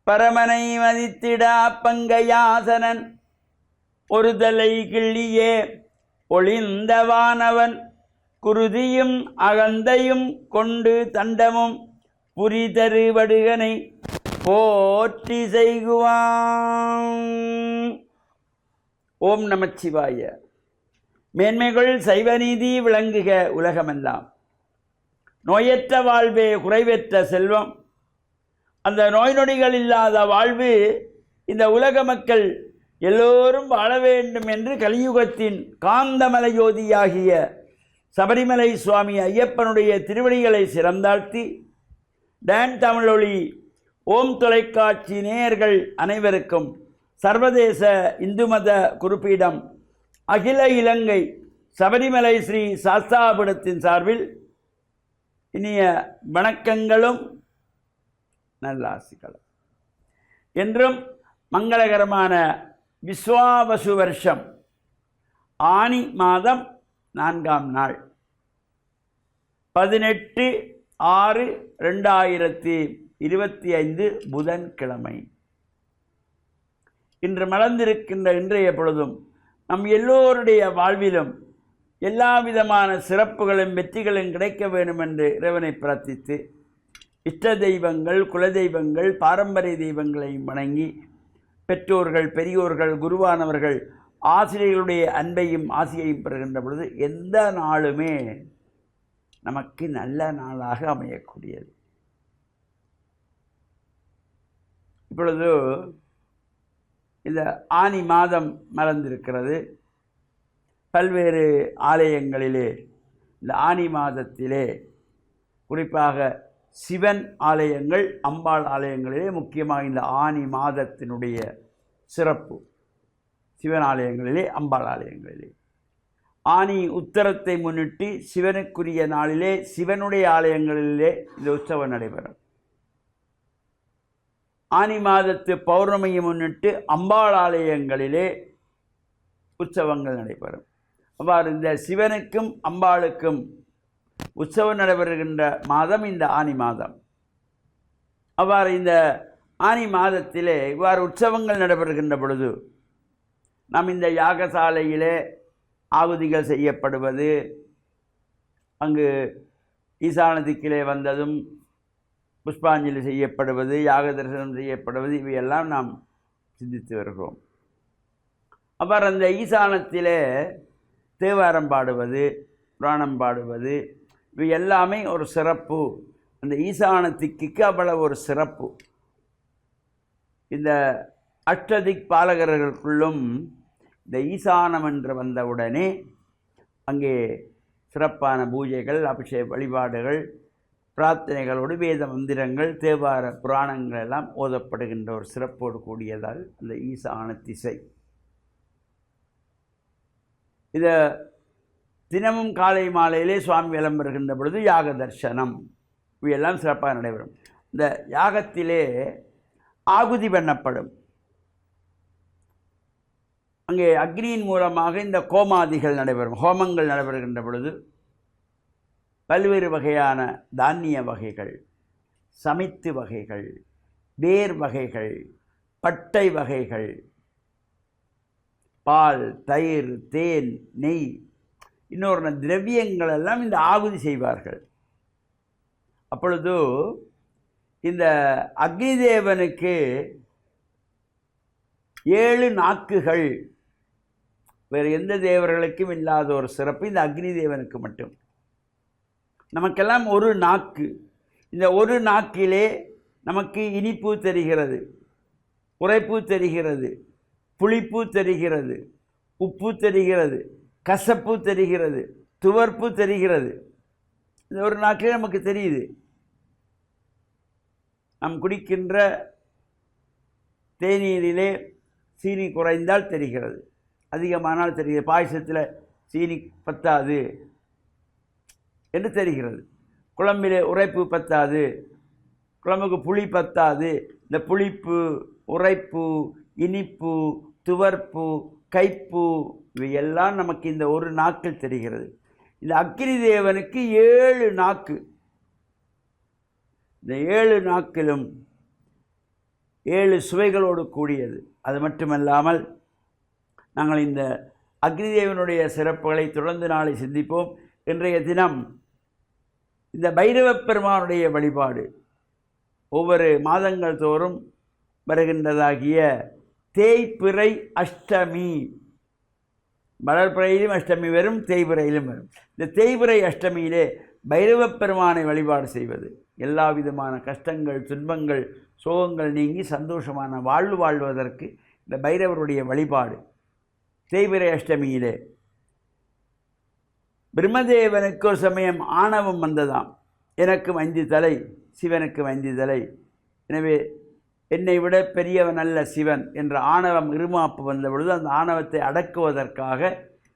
பரமனை மதித்திடா பங்கையாசனன் ஒரு தலை கிள்ளியே ஒளிந்தவானவன் குருதியும் அகந்தையும் கொண்டு தண்டமும் புரிதரு வடுகனை போற்றி செய்குவான். ஓம் நமச்சிவாய. மேன்மைகள் சைவநீதி விளங்குக உலகமெல்லாம். நோயற்ற வாழ்வே குறைவற்ற செல்வம். அந்த நோய் நொடிகள் இல்லாத வாழ்வு இந்த உலக மக்கள் எல்லோரும் வாழ வேண்டும் என்று கலியுகத்தின் காந்தமலை ஜோதியாகிய சபரிமலை சுவாமி ஐயப்பனுடைய திருவடிகளை சிறந்தாழ்த்தி டான் தமிழொலி ஓம் தொலைக்காட்சி நேயர்கள் அனைவருக்கும் சர்வதேச இந்து மத குறிப்பீடம் அகில இலங்கை சபரிமலை ஸ்ரீ சாஸ்தாபுரத்தின் சார்பில் இனிய வணக்கங்களும் நல்லாசிகளும். என்றும் மங்களகரமான விஸ்வாவசு வருஷம் ஆனி மாதம் 4ஆம் நாள் 18/6/2025 புதன்கிழமை. இன்று மலர்ந்திருக்கின்ற இன்றைய பொழுதும் நம் எல்லோருடைய வாழ்விலும் எல்லா விதமான சிறப்புகளும் வெற்றிகளும் கிடைக்க வேண்டும் என்று இறைவனை பிரார்த்தித்து இஷ்ட தெய்வங்கள் குலதெய்வங்கள் பாரம்பரிய தெய்வங்களையும் வணங்கி பெற்றோர்கள் பெரியோர்கள் குருவானவர்கள் ஆசிரியர்களுடைய அன்பையும் ஆசையையும் பெறுகின்ற பொழுது எந்த நாளுமே நமக்கு நல்ல நாளாக அமையக்கூடியது. இப்பொழுது இந்த ஆனி மாதம் மலர்ந்திருக்கிறது. பல்வேறு ஆலயங்களிலே இந்த ஆனி மாதத்திலே குறிப்பாக சிவன் ஆலயங்கள் அம்பாள் ஆலயங்களிலே முக்கியமாக இந்த ஆனி மாதத்தினுடைய சிறப்பு. சிவன் ஆலயங்களிலே அம்பாள் ஆலயங்களிலே ஆனி உத்தரத்தை முன்னிட்டு சிவனுக்குரிய நாளிலே சிவனுடைய ஆலயங்களிலே இந்த உற்சவம் நடைபெறும். ஆனி மாதத்து பௌர்ணமியை முன்னிட்டு அம்பாள் ஆலயங்களிலே உற்சவங்கள் நடைபெறும். அவ்வாறு இந்த சிவனுக்கும் அம்பாளுக்கும் உற்சவம் நடைபெறுகின்ற மாதம் இந்த ஆனி மாதம். அவ்வாறு இந்த ஆனி மாதத்திலே இவ்வாறு உற்சவங்கள் நடைபெறுகின்ற பொழுது நாம் இந்த யாகசாலையிலே ஆகுதிகள் செய்யப்படுவது, அங்கு ஈசான திக்கிலே வந்ததும் புஷ்பாஞ்சலி செய்யப்படுவது, யாக தரிசனம் செய்யப்படுவது, இவையெல்லாம் நாம் சிந்தித்து வருகிறோம். அவ்வாறு அந்த ஈசானத்திலே தேவாரம் பாடுவது, புராணம் பாடுவது, இவை எல்லாமே ஒரு சிறப்பு. அந்த ஈசானத்திக்கு அவ்வளவு ஒரு சிறப்பு. இந்த அஷ்டதிக் பாலகர்களுக்குள்ளும் இந்த ஈசானம் என்று வந்தவுடனே அங்கே சிறப்பான பூஜைகள், அபிஷேக வழிபாடுகள், பிரார்த்தனைகளோடு வேத மந்திரங்கள், தேவார புராணங்கள் எல்லாம் ஓதப்படுகின்ற ஒரு சிறப்போடு கூடியதால் அந்த ஈசான திசை. இதை தினமும் காலை மாலையிலே சுவாமி வலம் வருகின்ற பொழுது யாக தரிசனம் இவையெல்லாம் சிறப்பாக நடைபெறும். இந்த யாகத்திலே ஆகுதி பண்ணப்படும். அங்கே அக்னியின் மூலமாக இந்த கோமாதிகள் நடைபெறும், ஹோமங்கள் நடைபெறுகின்ற பொழுது பல்வேறு வகையான தானிய வகைகள், சமைத்து வகைகள், வேர் வகைகள், பட்டை வகைகள், பால், தயிர், தேன், நெய், இன்னொரு திரவியங்கள் எல்லாம் இந்த ஆகுதி செய்வார்கள். அப்பொழுது இந்த அக்னி தேவனுக்கு 7 நாக்குகள், வேறு எந்த தேவர்களுக்கும் இல்லாத ஒரு சிறப்பு இந்த அக்னி தேவனுக்கு மட்டும். நமக்கெல்லாம் ஒரு நாக்கு. இந்த ஒரு நாக்கிலே நமக்கு இனிப்பு தெரிகிறது, உரைப்பு தெரிகிறது, புளிப்பு தெரிகிறது, உப்பு தெரிகிறது, கசப்பு தெரிகிறது, துவர்ப்பு தெரிகிறது. இந்த ஒரு நாக்கிலே நமக்கு தெரியுது. நாம் குடிக்கின்ற தேநீரிலே சீனி குறைந்தால் தெரிகிறது, அதிகமானால் தெரிகிறது. பாயசத்தில் சீனி பத்தாது என்று தெரிகிறது. குழம்பிலே உரைப்பு பத்தாது, குழம்புக்கு புளி பத்தாது. இந்த புளிப்பு, உரைப்பு, இனிப்பு, துவர்ப்பு, கைப்பு இவையெல்லாம் நமக்கு இந்த ஒரு நாக்கில் தெரிகிறது. இந்த அக்னி தேவனுக்கு 7 நாக்கு. இந்த 7 நாக்கிலும் 7 சுவைகளோடு கூடியது. அது மட்டுமல்லாமல் நாங்கள் இந்த அக்னிதேவனுடைய சிறப்புகளை தொடர்ந்து நாளை சிந்திப்போம். இன்றைய தினம் இந்த பைரவப் பெருமானுடைய வழிபாடு ஒவ்வொரு மாதங்கள் தோறும் வருகின்றதாகிய தேய்பிறை அஷ்டமி, வளர்பிறையிலும் அஷ்டமி வரும், தேய்பிறையிலும் வரும். இந்த தேய்பிறை அஷ்டமியிலே பைரவப் பெருமானை வழிபாடு செய்வது எல்லா விதமான கஷ்டங்கள், துன்பங்கள், சோகங்கள் நீங்கி சந்தோஷமான வாழ்வு வாழ்வதற்கு இந்த பைரவருடைய வழிபாடு. தேய்பிறை அஷ்டமியிலே பிரம்மதேவனுக்கு ஒரு சமயம் ஆணவம் வந்ததாம். எனக்கு 5 தலை, சிவனுக்கு 5 தலை, எனவே என்னை விட பெரியவன் அல்ல சிவன் என்ற ஆணவம் இருமாப்பு வந்த பொழுது அந்த ஆணவத்தை அடக்குவதற்காக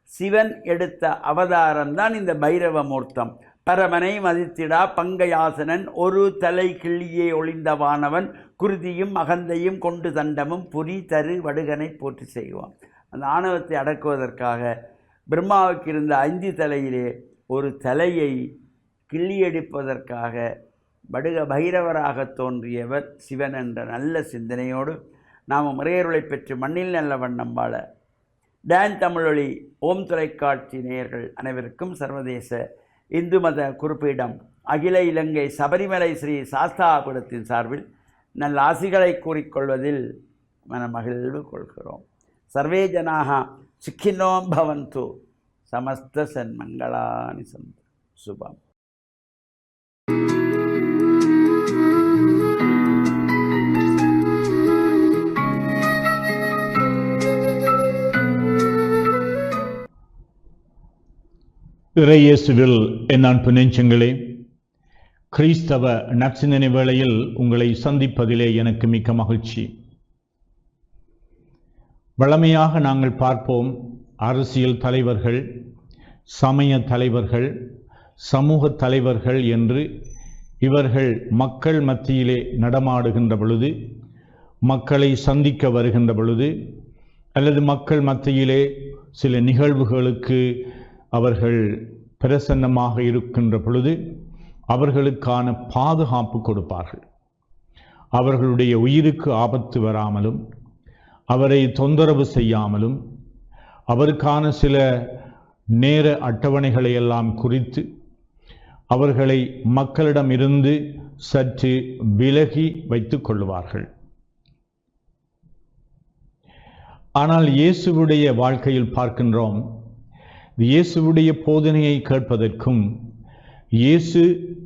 சிவன் எடுத்த அவதாரம்தான் இந்த பைரவ மூர்த்தம். பரமனை மதித்திடா பங்கையாசனன் ஒரு தலை கிள்ளியே ஒளிந்தவானவன் குருதியும் அகந்தையும் கொண்டு தண்டமும் புரி தரு வடுகனை போற்றி செய்வான். அந்த ஆணவத்தை அடக்குவதற்காக பிரம்மாவுக்கு இருந்த 5 தலையிலே ஒரு தலையை கிள்ளியடிப்பதற்காக பைரவராக தோன்றியவர் சிவன் என்ற நல்ல சிந்தனையோடு நாம் இறையருளை பெற்று மண்ணில் நல்ல வண்ணம் வாழ டான் தமிழொலி ஓம் தொலைக்காட்சி நேயர்கள் அனைவருக்கும் சர்வதேச இந்து மத குறிப்பீடம் அகில இலங்கை சபரிமலை ஸ்ரீ சாஸ்தாபுரத்தின் சார்பில் நல்ல ஆசிகளை கூறிக்கொள்வதில் மனமகிழ்வு கொள்கிறோம். சர்வே ஜனாக சுக்கினோம் பவந்து, சமஸ்த சன்மங்களானி சந்து. சுபம். இறையேசுவில் என் அன்பு நெஞ்சங்களே, கிறிஸ்தவ நற்சிந்தனை வேளையில் உங்களை சந்திப்பதிலே எனக்கு மிக்க மகிழ்ச்சி. வழமையாக நாங்கள் பார்ப்போம், அரசியல் தலைவர்கள், சமய தலைவர்கள், சமூக தலைவர்கள் என்று இவர்கள் மக்கள் மத்தியிலே நடமாடுகின்ற பொழுது, மக்களை சந்திக்க வருகின்ற பொழுது, அல்லது மக்கள் மத்தியிலே சில நிகழ்வுகளுக்கு அவர்கள் பிரசன்னமாக இருக்கின்ற பொழுது அவர்களுக்கான பாதுகாப்பு கொடுப்பார்கள். அவர்களுடைய உயிருக்கு ஆபத்து வராமலும், அவரை தொந்தரவு செய்யாமலும், அவருக்கான சில நேர அட்டவணைகளை எல்லாம் குறித்து அவர்களை மக்களிடமிருந்து சற்று விலகி வைத்துக் கொள்வார்கள். ஆனால் இயேசுவுடைய வாழ்க்கையில் பார்க்கின்றோம், இயேசுவுடைய போதனையை கேட்பதற்கும்,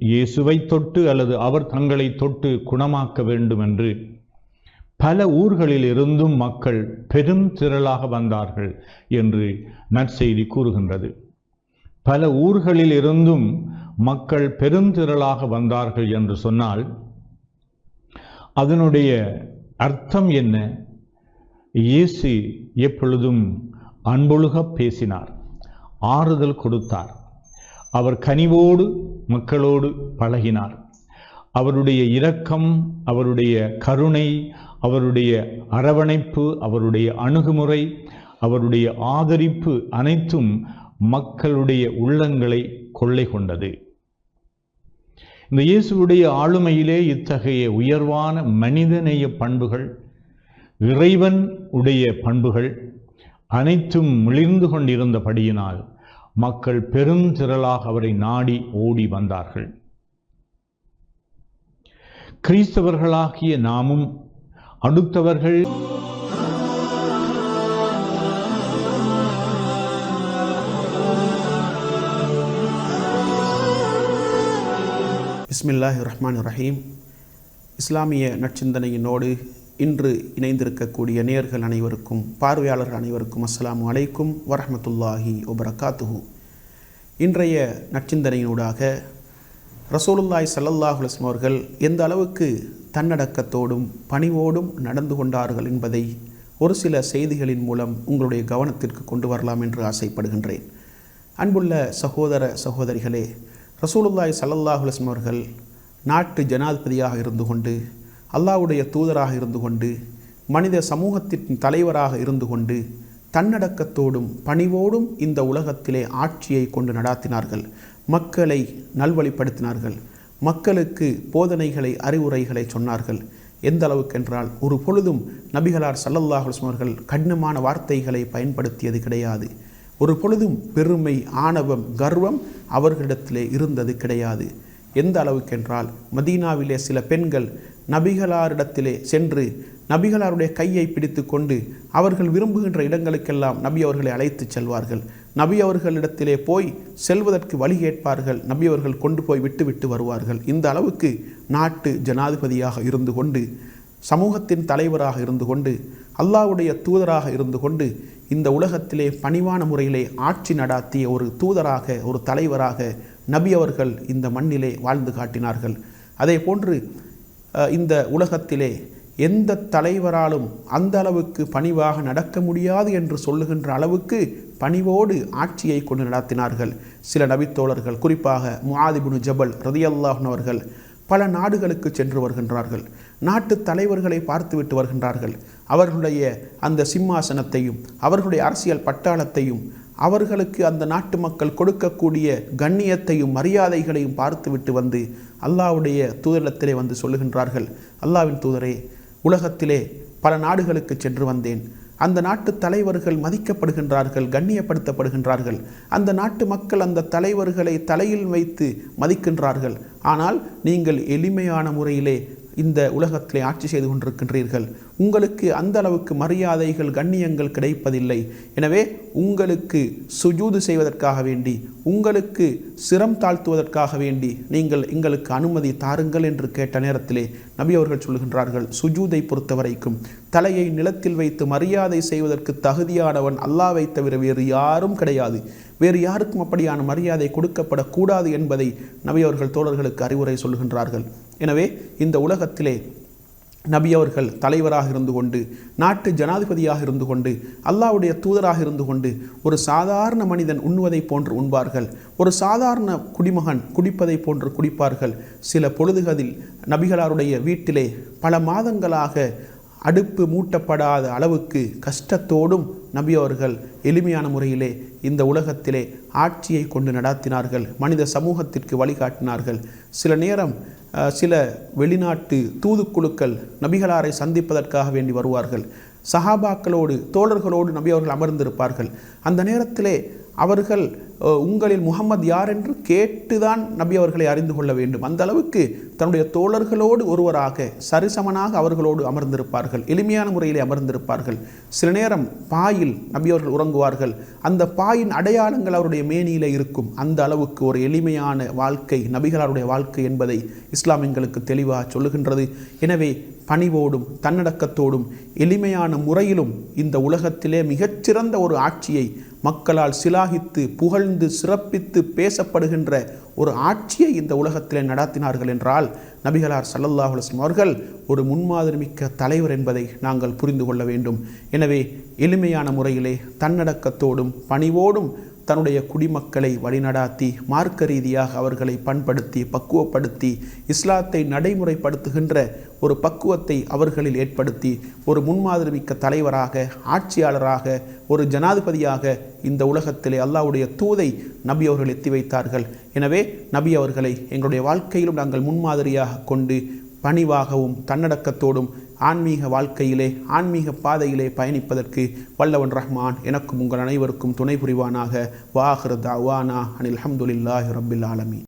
இயேசுவை தொட்டு அல்லது அவர் தங்களை தொட்டு குணமாக்க வேண்டும் என்று பல ஊர்களில் இருந்தும் மக்கள் பெரும் திரளாக வந்தார்கள் என்று நற்செய்தி கூறுகின்றது. பல ஊர்களில் இருந்தும் மக்கள் பெருந்திரளாக வந்தார்கள் என்று சொன்னால் அதனுடைய அர்த்தம் என்ன? இயேசு எப்பொழுதும் அன்பொழுக பேசினார், ஆறுதல் கொடுத்தார், அவர் கனிவோடு மக்களோடு பழகினார். அவருடைய இரக்கம், அவருடைய கருணை, அவருடைய அரவணைப்பு, அவருடைய அணுகுமுறை, அவருடைய ஆதரிப்பு அனைத்தும் மக்களுடைய உள்ளங்களை கொள்ளை கொண்டது. இந்த இயேசுவுடைய ஆளுமையிலே இத்தகைய உயர்வான மனிதநேய பண்புகள், இறைவன் உடைய பண்புகள் அனைத்தும் மிளிர்ந்து கொண்டிருந்தபடியினால் மக்கள் பெருந்திரளாக அவரை நாடி ஓடி வந்தார்கள். கிறிஸ்தவர்களாகிய நாமும் அடுத்தவர்கள் பிஸ்மில்லாஹிர் ரஹ்மானிர் ரஹீம். இஸ்லாமிய நற்சிந்தனையினோடு இன்று இணைந்திருக்கக்கூடிய நேயர்கள் அனைவருக்கும், பார்வையாளர்கள் அனைவருக்கும் அஸ்ஸலாமு அலைக்கும் வரஹ்மத்துல்லாஹி வபரகாத்துஹு. இன்றைய நற்சிந்தனையினூடாக ரசூலுல்லாஹி ஸல்லல்லாஹு அலைஹி வஸல்லம் அவர்கள் எந்த அளவுக்கு தன்னடக்கத்தோடும் பணிவோடும் நடந்து கொண்டார்கள் என்பதை ஒரு சில செய்திகளின் மூலம் உங்களுடைய கவனத்திற்கு கொண்டு வரலாம் என்று ஆசைப்படுகின்றேன். அன்புள்ள சகோதர சகோதரிகளே, ரசூலுல்லாஹி ஸல்லல்லாஹு அலைஹி வஸல்லம் அவர்கள் நாட்டு ஜனாதிபதியாக இருந்து கொண்டு, அல்லாஹ்வுடைய தூதராக இருந்து கொண்டு, மனித சமூகத்தின் தலைவராக இருந்து கொண்டு, தன்னடக்கத்தோடும் பணிவோடும் இந்த உலகத்திலே ஆட்சியை கொண்டு நடாத்தினார்கள். மக்களை நல்வழிப்படுத்தினார்கள். மக்களுக்கு போதனைகளை, அறிவுரைகளை சொன்னார்கள். எந்த அளவுக்கு என்றால் ஒரு பொழுதும் நபிகளார் ஸல்லல்லாஹு அலைஹி வஸல்லம் அவர்கள் கடினமான வார்த்தைகளை பயன்படுத்தியது கிடையாது. ஒரு பொழுதும் பெருமை, ஆணவம், கர்வம் அவர்களிடத்திலே இருந்தது கிடையாது. எந்த அளவுக்கு என்றால் மதீனாவிலே சில பெண்கள் நபிகளாரிடத்திலே சென்று நபிகளாருடைய கையை பிடித்து கொண்டு அவர்கள் விரும்புகின்ற இடங்களுக்கெல்லாம் நபி அவர்களை அழைத்து செல்வார்கள். நபி அவர்களிடத்திலே போய் செல்வதற்கு வழி கேட்பார்கள். நபி அவர்கள் கொண்டு போய் விட்டு வருவார்கள். இந்த அளவுக்கு நாட்டு ஜனாதிபதியாக இருந்து கொண்டு, சமூகத்தின் தலைவராக இருந்து கொண்டு, அல்லாஹ்வுடைய தூதராக இருந்து கொண்டு, இந்த உலகத்திலே பணிவான முறையிலே ஆட்சி நடாத்திய ஒரு தூதராக, ஒரு தலைவராக நபி அவர்கள் இந்த மண்ணிலே வாழ்ந்து காட்டினார்கள். அதே போன்று இந்த உலகத்திலே எந்த தலைவராலும் அந்த அளவுக்கு பணிவாக நடக்க முடியாது என்று சொல்லுகின்ற அளவுக்கு பணிவோடு ஆட்சியை கொண்டு நடத்தினார்கள். சில நபித்தோழர்கள், குறிப்பாக முஆத் இப்னு ஜபல் ரலியல்லாஹு அன்ஹு அவர்கள் பல நாடுகளுக்கு சென்று வருகின்றார்கள். நாட்டு தலைவர்களை பார்த்துவிட்டு வருகின்றார்கள். அவர்களுடைய அந்த சிம்மாசனத்தையும் அவர்களுடைய அரசியல் பட்டாளத்தையும் அவர்களுக்கு அந்த நாட்டு மக்கள் கொடுக்கக்கூடிய கண்ணியத்தையும் மரியாதைகளையும் பார்த்துவிட்டு வந்து அல்லாஹ்வுடைய தூதரிடத்திலே வந்து சொல்லுகின்றார்கள், அல்லாஹ்வின் தூதரே, உலகத்திலே பல நாடுகளுக்கு சென்று வந்தேன். அந்த நாட்டு தலைவர்கள் மதிக்கப்படுகின்றார்கள், கண்ணியப்படுத்தப்படுகின்றார்கள். அந்த நாட்டு மக்கள் அந்த தலைவர்களை தலையில் வைத்து மதிக்கின்றார்கள். ஆனால் நீங்கள் எளிமையான முறையிலே இந்த உலகத்திலே ஆட்சி செய்து கொண்டிருக்கின்றீர்கள். உங்களுக்கு அந்த அளவுக்கு மரியாதைகள், கண்ணியங்கள் கிடைப்பதில்லை. எனவே உங்களுக்கு சுஜூது செய்வதற்காக வேண்டி, உங்களுக்கு சிரம் தாழ்த்துவதற்காக வேண்டி நீங்கள் எங்களுக்கு அனுமதி தாருங்கள் என்று கேட்ட நேரத்திலே நபி அவர்கள் சொல்கின்றார்கள், சுஜூதை பொறுத்தவரைக்கும் தலையை நிலத்தில் வைத்து மரியாதை செய்வதற்கு தகுதியானவன் அல்லாஹ்வை தவிர வேறு யாரும் கிடையாது. வேறு யாருக்கும் அப்படியான மரியாதை கொடுக்கப்படக்கூடாது என்பதை நபி அவர்கள் தோழர்களுக்கு அறிவுரை சொல்கின்றார்கள். எனவே இந்த உலகத்திலே நபி அவர்கள் தலைவராக இருந்து கொண்டு, நாட்டு ஜனாதிபதியாக இருந்து கொண்டு, அல்லாஹ்வுடைய தூதராக இருந்து கொண்டு ஒரு சாதாரண மனிதன் உண்ணுவதை போன்று உண்பார்கள். ஒரு சாதாரண குடிமகன் குடிப்பதை போன்று குடிப்பார்கள். சில பொழுதுகளில் நபிகளாருடைய வீட்டிலே பல மாதங்களாக அடுப்பு மூட்டப்படாத அளவுக்கு கஷ்டத்தோடும் நபி அவர்கள் எளிமையான முறையிலே இந்த உலகத்திலே ஆட்சியை கொண்டு நடாத்தினார்கள். மனித சமூகத்திற்கு வழிகாட்டினார்கள். சில நேரம் சில வெளிநாட்டு தூதுக்குழுக்கள் நபிகளாரை சந்திப்பதற்காக வேண்டி வருவார்கள். சஹாபாக்களோடு, தோழர்களோடு நபி அவர்கள் அமர்ந்திருப்பார்கள். அந்த நேரத்திலே அவர்கள் உங்களில் முகம்மது யார் என்று கேட்டுதான் நபி அவர்களை அறிந்து கொள்ள வேண்டும். அந்த அளவுக்கு தன்னுடைய தோழர்களோடு ஒருவராக சரிசமனாக அவர்களோடு அமர்ந்திருப்பார்கள். எளிமையான முறையிலே அமர்ந்திருப்பார்கள். சில நேரம் பாயில் நபி அவர்கள் உறங்குவார்கள். அந்த பாயின் அடையாளங்கள் அவருடைய மேனியிலே இருக்கும். அந்த அளவுக்கு ஒரு எளிமையான வாழ்க்கை நபிகளாருடைய வாழ்க்கை என்பதை இஸ்லாம் எங்களுக்கு தெளிவாக சொல்லுகின்றது. எனவே பணிவோடும் தன்னடக்கத்தோடும் எளிமையான முறையிலும் இந்த உலகத்திலே மிகச்சிறந்த ஒரு ஆட்சியை மக்களால் சிலாகித்து புகழ்ந்து சிறப்பித்து பேசப்படுகின்ற ஒரு ஆட்சியை இந்த உலகத்திலே நடாத்தினார்கள் என்றால் நபிகளார் ஸல்லல்லாஹு அலைஹி வஸல்லம் அவர்கள் ஒரு முன்மாதிரி மிக்க தலைவர் என்பதை நாங்கள் புரிந்து கொள்ள வேண்டும். எனவே எளிமையான முறையிலே தன்னடக்கத்தோடும் பணிவோடும் தன்னுடைய குடிமக்களை வழிநடாத்தி மார்க்க ரீதியாக அவர்களை பண்படுத்தி பக்குவப்படுத்தி இஸ்லாத்தை நடைமுறைப்படுத்துகின்ற ஒரு பக்குவத்தை அவர்களில் ஏற்படுத்தி ஒரு முன்மாதிரி மிக்க தலைவராக, ஆட்சியாளராக, ஒரு ஜனாதிபதியாக இந்த உலகத்திலே அல்லாஹ்வுடைய தூதை நபி அவர்கள் எத்தி வைத்தார்கள். எனவே நபி அவர்களை எங்களுடைய வாழ்க்கையிலும் நாங்கள் முன்மாதிரியாக கொண்டு பணிவாகவும் தன்னடக்கத்தோடும் ஆன்மீக வாழ்க்கையிலே, ஆன்மீக பாதையிலே பயணிப்பதற்கு வல்லவன் ரஹ்மான் எனக்கும் உங்கள் அனைவருக்கும் துணை புரிவானாக. வாஹிரு தஅவானா அனில் ஹம்துலில்லாஹி ரப்பில் ஆலமீன்.